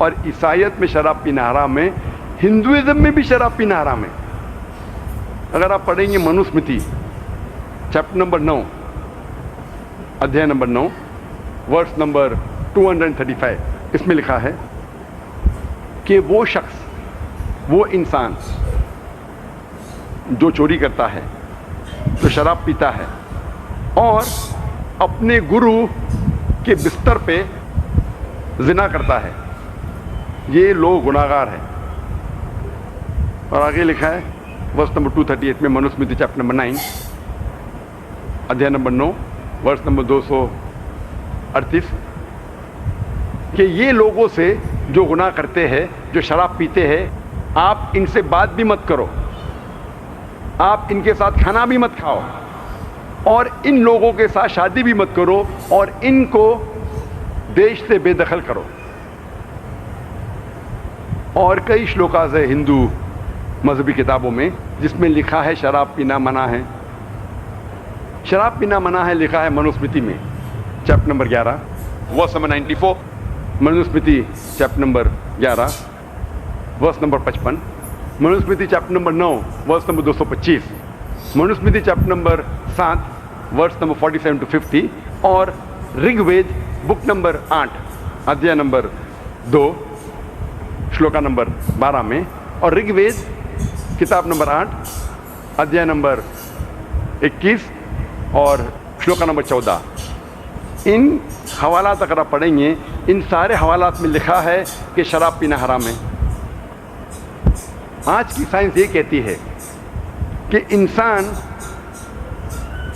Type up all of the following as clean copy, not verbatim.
اور عیسائیت میں شراب پینا حرام ہے, ہندوازم میں بھی شراب پینا حرام ہے. اگر آپ پڑھیں گے منوسمرتی چیپٹر نمبر 9 ادھیائے نمبر 9 ورس نمبر 235, اس میں لکھا ہے کہ وہ شخص, وہ انسان جو چوری کرتا ہے, جو شراب پیتا ہے اور اپنے گرو کے بستر پہ زنا کرتا ہے, یہ لوگ گناہگار ہیں. اور آگے لکھا ہے ورس نمبر 238 میں منوسمرتی چیپٹر نمبر 9 ادھیائے نمبر 9 ورس نمبر 238 کہ یہ لوگوں سے جو گناہ کرتے ہیں, جو شراب پیتے ہیں, آپ ان سے بات بھی مت کرو, آپ ان کے ساتھ کھانا بھی مت کھاؤ, اور ان لوگوں کے ساتھ شادی بھی مت کرو, اور ان کو دیش سے بے دخل کرو. اور کئی شلوکاز ہے ہندو مذہبی کتابوں میں جس میں لکھا ہے شراب پینا منع ہے. شراب پینا منع ہے لکھا ہے منوسمرتی میں chapter number 11 verse number 94, Manusmriti chapter number 11 verse number 55, Manusmriti chapter number 9 verse number 225, Manusmriti chapter number 7 verse number 47 to 50, اور رگ وید بک نمبر 8 ادھیائے نمبر 2 شلوکا نمبر 12 میں, اور رگ وید کتاب نمبر 8 ادھیائے نمبر 21 اور شلوکا نمبر 14. ان حوالات اگر آپ پڑھیں گے, ان سارے حوالات میں لکھا ہے کہ شراب پینا حرام ہے. آج کی سائنس یہ کہتی ہے کہ انسان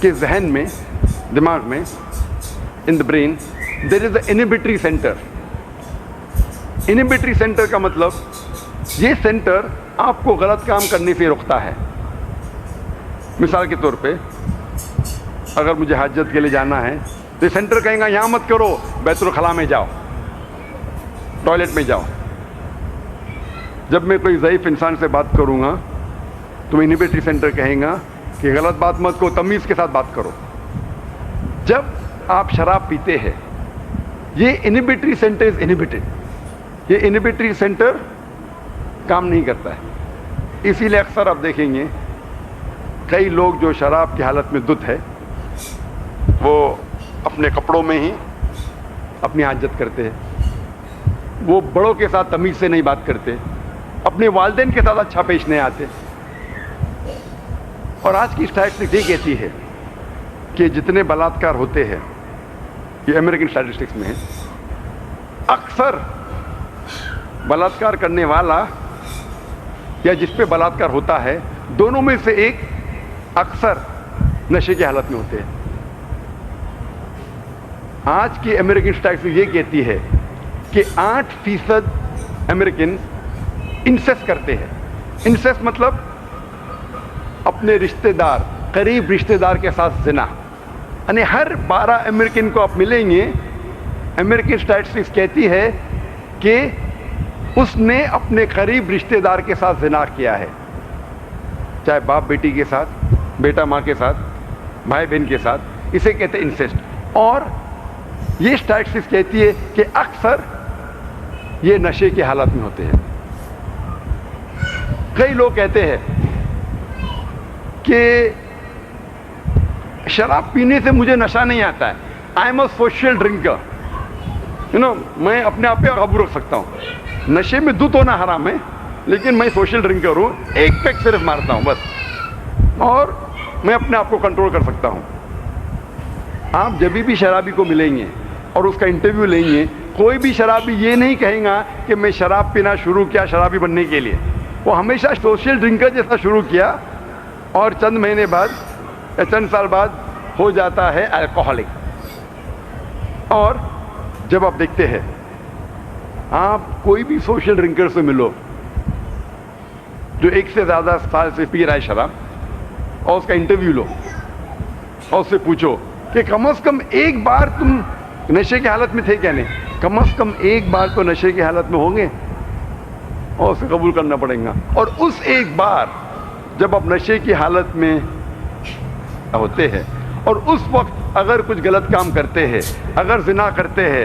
کے ذہن میں, دماغ میں, in the brain there is a inhibitory centre. Inhibitory centre کا مطلب یہ سینٹر آپ کو غلط کام کرنے سے روکتا ہے. مثال کے طور پہ اگر مجھے حاجت کے لیے جانا ہے تو یہ سینٹر کہیں گا یہاں مت کرو, بیت الخلاء میں جاؤ, ٹوائلٹ میں جاؤ. جب میں کوئی ضعیف انسان سے بات کروں گا تو انہیبیٹری سینٹر کہیں گا کہ غلط بات مت کرو, تمیز کے ساتھ بات کرو. جب آپ شراب پیتے ہیں یہ انہیبیٹری سینٹر از انہیبیٹڈ, یہ انہیبیٹری سینٹر کام نہیں کرتا ہے. اسی لیے اکثر آپ دیکھیں گے کئی لوگ جو شراب کی حالت میں دھت ہے وہ اپنے کپڑوں میں ہی اپنی حاجت کرتے ہیں, وہ بڑوں کے ساتھ تمیز سے نہیں بات کرتے, اپنے والدین کے ساتھ اچھا پیش نہیں آتے. اور آج کی اسٹیٹسٹکس یہ کہتی ہے کہ جتنے بلاತ್ಕಾರ ہوتے ہیں, یہ امریکن اسٹیٹسٹکس میں ہے, اکثر بلاತ್ಕಾರ کرنے والا یا جس پہ بلاತ್ಕಾರ ہوتا ہے دونوں میں سے ایک اکثر نشے کی حالت میں ہوتے ہیں. آج کی امریکن اسٹیٹسٹکس یہ کہتی ہے کہ 8% امریکن انسیسٹ کرتے ہیں. انسیسٹ مطلب اپنے رشتہ دار, قریب رشتہ دار کے ساتھ زنا. یعنی ہر 12 امریکن کو آپ ملیں گے, امریکن اسٹیٹسٹکس کہتی ہے کہ اس نے اپنے قریب رشتہ دار کے ساتھ زنا کیا ہے, چاہے باپ بیٹی کے ساتھ, بیٹا ماں کے ساتھ, بھائی بہن کے ساتھ. اسے کہتے ہیں انسیسٹ. اور یہ اسٹیٹسٹکس کہتی ہے کہ اکثر یہ نشے کی حالت میں ہوتے ہیں. کئی لوگ کہتے ہیں کہ شراب پینے سے مجھے نشہ نہیں آتا ہے, I am a social drinker, میں اپنے آپ پہ قابو رکھ سکتا ہوں. نشے میں دھت ہونا حرام ہے لیکن میں سوشل ڈرنکر ہوں, ایک پیک صرف مارتا ہوں بس, اور میں اپنے آپ کو کنٹرول کر سکتا ہوں. آپ جب بھی شرابی کو ملیں گے اور اس کا انٹرویو لیں گے, کوئی بھی شرابی یہ نہیں کہیں گا کہ میں شراب پینا شروع کیا شرابی بننے کے لیے. وہ ہمیشہ سوشل ڈرنکر جیسا شروع کیا اور چند مہینے بعد یا چند سال بعد ہو جاتا ہے الکوہلک. اور جب آپ دیکھتے ہیں, آپ کوئی بھی سوشل ڈرنکر سے ملو جو 1 سے زیادہ سال سے پی رہا ہے شراب, اور اس کا انٹرویو لو اور اس سے پوچھو کہ کم از کم ایک بار تم نشے کی حالت میں تھے کیا نہیں, کم از کم ایک بار تو نشے کی حالت میں ہوں گے, اور اسے قبول کرنا پڑے گا. اور اس ایک بار جب آپ نشے کی حالت میں ہوتے ہیں اور اس وقت اگر کچھ غلط کام کرتے ہیں, اگر زنا کرتے ہیں,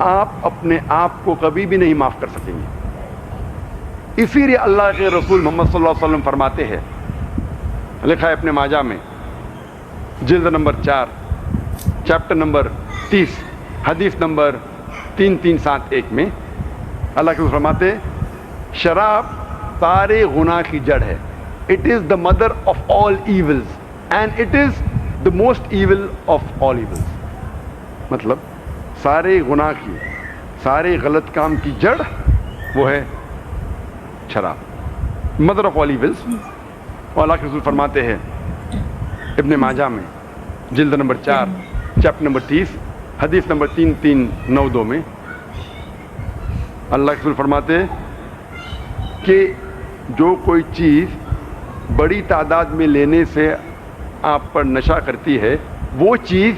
آپ اپنے آپ کو کبھی بھی نہیں معاف کر سکیں گے۔ اسی لیے اللہ کے رسول محمد صلی اللہ علیہ وسلم فرماتے ہیں، لکھا ہے اپنے ماجہ میں جلد نمبر 4 چیپٹر نمبر 30 حدیث نمبر 3371 میں اللہ کے رسول فرماتے ہیں شراب سارے گناہ کی جڑ ہے، it is the mother of all evils and it is the most evil of all evils, مطلب سارے گناہ کی، سارے غلط کام کی جڑ وہ ہے شراب، مدر آف آل ایولز۔ اور اللہ کے رسول فرماتے ہیں ابن ماجہ میں جلد نمبر 4 چیپٹر نمبر 30 حدیث نمبر 3392 میں اللہ کے رسول فرماتے ہیں کہ جو کوئی چیز بڑی تعداد میں لینے سے آپ پر نشہ کرتی ہے وہ چیز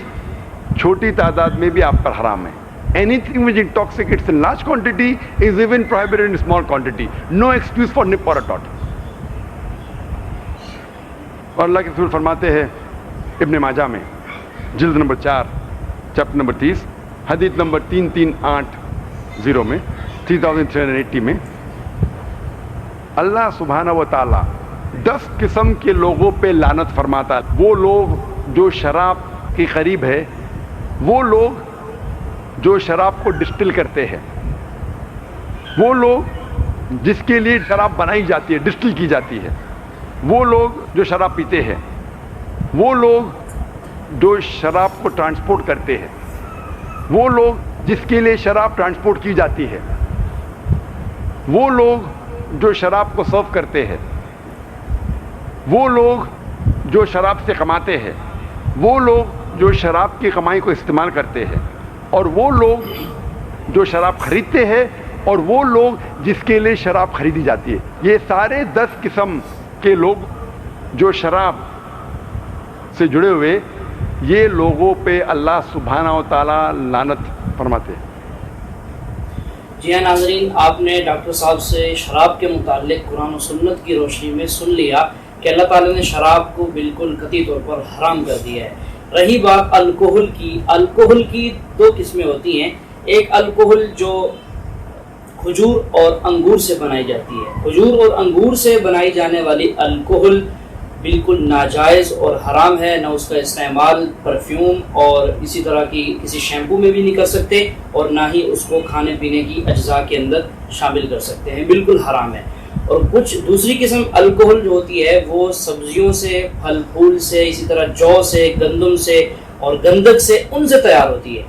چھوٹی تعداد میں بھی آپ پر حرام ہے۔ Anything which intoxicates in large quantity is even prohibited in small quantity. No excuse for nip or a tot. اور اللہ کے رسول فرماتے ہیں ابن ماجہ میں جلد نمبر 4 چیپٹر نمبر 30 حدیث نمبر 3380 میں 3380 میں اللہ سبحانہ و تعالی 10 قسم کے لوگوں پہ لعنت فرماتا ہے۔ وہ لوگ جو شراب کے قریب ہے، وہ لوگ جو شراب کو ڈسٹل کرتے ہیں، وہ لوگ جس کے لیے شراب بنائی جاتی ہے، ڈسٹل کی جاتی ہے، وہ لوگ جو شراب پیتے ہیں، وہ لوگ جو شراب کو ٹرانسپورٹ کرتے ہیں، وہ لوگ جس کے لیے شراب ٹرانسپورٹ کی جاتی ہے، وہ لوگ جو شراب کو سرو کرتے ہیں، وہ لوگ جو شراب سے کماتے ہیں، وہ لوگ جو شراب کی کمائی کو استعمال کرتے ہیں، اور وہ لوگ جو شراب خریدتے ہیں، اور وہ لوگ جس کے لیے شراب خریدی جاتی ہے۔ یہ سارے 10 قسم کے لوگ جو شراب سے جڑے ہوئے، یہ لوگوں پہ اللہ سبحانہ و تعالی لعنت فرماتے ہیں۔ جی ہاں ناظرین، آپ نے ڈاکٹر صاحب سے شراب کے متعلق قرآن و سنت کی روشنی میں سن لیا کہ اللہ تعالیٰ نے شراب کو بالکل قطعی طور پر حرام کر دیا ہے۔ رہی بات الکوہل کی، الکوہل کی 2 قسمیں ہوتی ہیں۔ ایک الکوہل جو کھجور اور انگور سے بنائی جاتی ہے، کھجور اور انگور سے بنائی جانے والی الکوہل بالکل ناجائز اور حرام ہے، نہ اس کا استعمال پرفیوم اور اسی طرح کی کسی شیمپو میں بھی نہیں کر سکتے، اور نہ ہی اس کو کھانے پینے کی اجزاء کے اندر شامل کر سکتے ہیں، بالکل حرام ہے۔ اور کچھ دوسری قسم الکوہل جو ہوتی ہے وہ سبزیوں سے، پھل پھول سے، اسی طرح جو سے، گندم سے اور گندک سے، ان سے تیار ہوتی ہے۔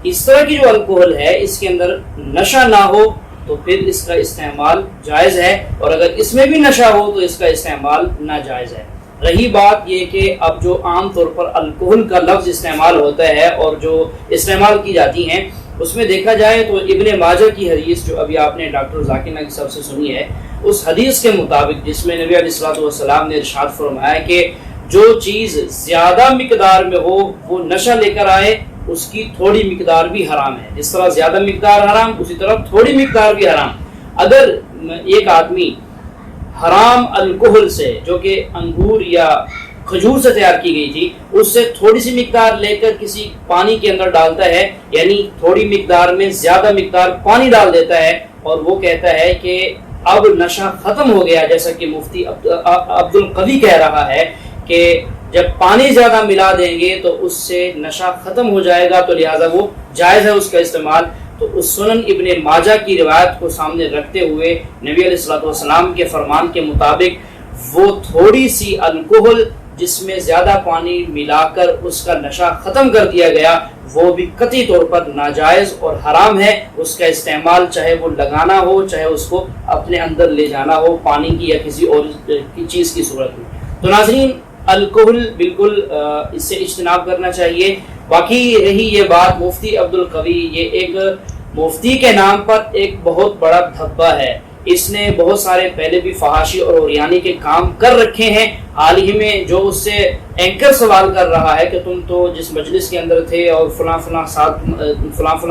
اس طرح کی جو الکوہل ہے اس کے اندر نشہ نہ ہو تو پھر اس کا استعمال جائز ہے، اور اگر اس میں بھی نشہ ہو تو اس کا استعمال ناجائز ہے۔ رہی بات یہ کہ اب جو عام طور پر الکوہل کا لفظ استعمال ہوتا ہے اور جو استعمال کی جاتی ہیں، اس میں دیکھا جائے تو ابن ماجہ کی حدیث جو ابھی آپ نے ڈاکٹر ذاکر نائی صاحب سے سنی ہے، اس حدیث کے مطابق جس میں نبی علیہ السلام نے ارشاد فرمایا کہ جو چیز زیادہ مقدار میں ہو وہ نشہ لے کر آئے، اس کی تھوڑی مقدار بھی حرام ہے۔ جس طرح زیادہ مقدار حرام، اسی طرح تھوڑی مقدار بھی حرام۔ اگر ایک آدمی حرام الکوہل سے، جو کہ انگور یا کھجور سے تیار کی گئی تھی، اس سے تھوڑی سی مقدار لے کر کسی پانی کے اندر ڈالتا ہے، یعنی تھوڑی مقدار میں زیادہ مقدار پانی ڈال دیتا ہے، اور وہ کہتا ہے کہ اب نشہ ختم ہو گیا، جیسا کہ مفتی عبد القوی کہہ رہا ہے کہ جب پانی زیادہ ملا دیں گے تو اس سے نشہ ختم ہو جائے گا، تو لہٰذا وہ جائز ہے اس کا استعمال۔ تو اس سنن ابن ماجہ کی روایت کو سامنے رکھتے ہوئے نبی علیہ السلام کے فرمان کے مطابق وہ تھوڑی سی الکوہل جس میں زیادہ پانی ملا کر اس کا نشہ ختم کر دیا گیا، وہ بھی قطعی طور پر ناجائز اور حرام ہے۔ اس کا استعمال چاہے وہ لگانا ہو، چاہے اس کو اپنے اندر لے جانا ہو پانی کی یا کسی اور چیز کی صورت میں۔ تو ناظرین، الکوہل بالکل اس سے اجتناب کرنا چاہیے۔ باقی رہی یہ بات مفتی عبد القوی، یہ ایک مفتی کے نام پر ایک بہت بڑا دھبہ ہے۔ اس نے بہت سارے پہلے بھی فحاشی اور عریانی کے کام کر رکھے ہیں۔ حال ہی میں جو اس سے اینکر سوال کر رہا ہے کہ تم تو جس مجلس کے اندر تھے اور فلاں فلاں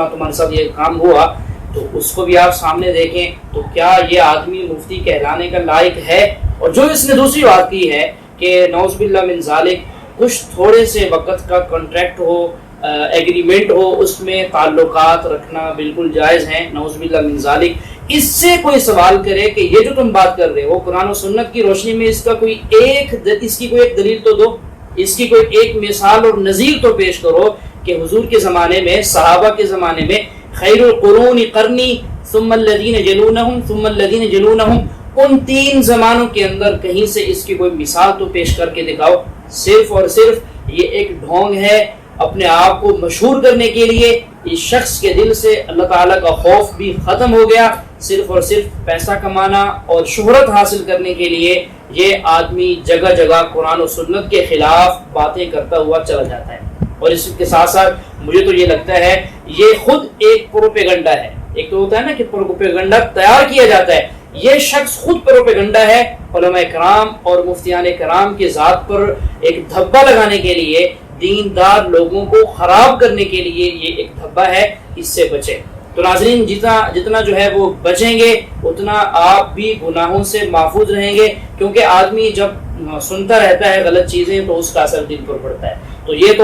تمہارے ساتھ یہ کام ہوا، تو اس کو بھی آپ سامنے دیکھیں تو کیا یہ آدمی مفتی کہلانے کا لائق ہے؟ اور جو اس نے دوسری بات کی ہے کہ نعوذ باللہ من ذالک، کچھ تھوڑے سے وقت کا کنٹریکٹ ہو ایگریمنٹ ہو اس میں تعلقات رکھنا بالکل جائز ہیں، نعوذ باللہ من ذالک۔ اس سے کوئی سوال کرے کہ یہ جو تم بات کر رہے ہو قرآن و سنت کی روشنی میں اس کی کوئی ایک دلیل تو دو، اس کی کوئی ایک مثال اور نظیر تو پیش کرو کہ حضور کے زمانے میں، صحابہ کے زمانے میں، خیر القرون قرنی ثم الذین یلونہم ثم الذین یلونہم، ان 3 زمانوں کے اندر کہیں سے اس کی کوئی مثال تو پیش کر کے دکھاؤ۔ صرف اور صرف یہ ایک ڈھونگ ہے اپنے آپ کو مشہور کرنے کے لیے۔ اس شخص کے دل سے اللہ تعالیٰ کا خوف بھی ختم ہو گیا، صرف اور صرف پیسہ کمانا اور شہرت حاصل کرنے کے لیے یہ آدمی جگہ جگہ قرآن و سنت کے خلاف باتیں کرتا ہوا چلا جاتا ہے۔ اور اس کے ساتھ ساتھ مجھے تو یہ لگتا ہے یہ خود ایک پروپیگنڈا ہے۔ ایک تو ہوتا ہے نا کہ پروپیگنڈا تیار کیا جاتا ہے، یہ شخص خود پروپیگنڈا ہے، علماء کرام اور مفتیان کرام کے ذات پر ایک دھبا لگانے کے لیے، دیندار لوگوں کو خراب کرنے کے لیے یہ ایک دھبا ہے، اس سے بچیں۔ تو ناظرین جتنا جو ہے وہ بچیں گے اتنا آپ بھی گناہوں سے محفوظ رہیں گے، کیونکہ آدمی جب سنتا رہتا ہے غلط چیزیں تو اس کا اثر دل پر پڑتا ہے۔ تو یہ تو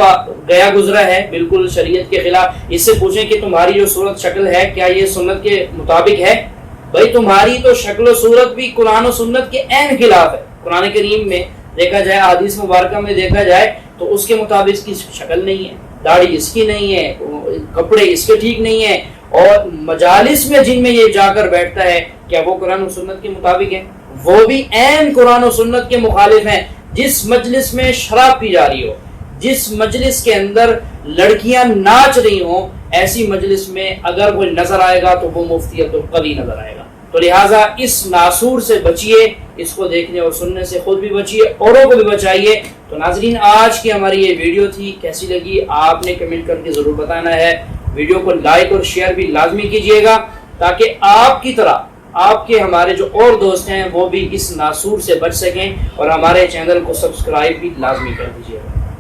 گیا گزرا ہے بالکل شریعت کے خلاف۔ اس سے پوچھیں کہ تمہاری جو صورت شکل ہے کیا یہ سنت کے مطابق ہے؟ بھائی تمہاری تو شکل و صورت بھی قرآن و سنت کے عین خلاف ہے۔ قرآن کریم میں دیکھا جائے، حدیث مبارکہ میں دیکھا جائے تو اس کے مطابق اس کی شکل نہیں ہے، داڑھی اس کی نہیں ہے، کپڑے اس کے ٹھیک نہیں ہیں، اور مجالس میں جن میں یہ جا کر بیٹھتا ہے کیا وہ قرآن و سنت کے مطابق ہے؟ وہ بھی عین قرآن و سنت کے مخالف ہیں۔ جس مجلس میں شراب پی جا رہی ہو، جس مجلس کے اندر لڑکیاں ناچ رہی ہوں، ایسی مجلس میں اگر کوئی نظر آئے گا تو وہ مفتی عبدالقوی نظر آئے گا۔ تو لہٰذا اس ناسور سے بچیے، اس کو دیکھنے اور سننے سے خود بھی بچیے، اوروں کو بھی بچائیے۔ تو ناظرین آج کی ہماری یہ ویڈیو تھی، کیسی لگی آپ نے کمنٹ کر کے ضرور بتانا ہے۔ ویڈیو کو لائک اور شیئر بھی لازمی کیجیے گا تاکہ آپ کی طرح آپ کے ہمارے جو اور دوست ہیں وہ بھی اس ناسور سے بچ سکیں، اور ہمارے چینل کو سبسکرائب بھی لازمی کر دیجیے گا۔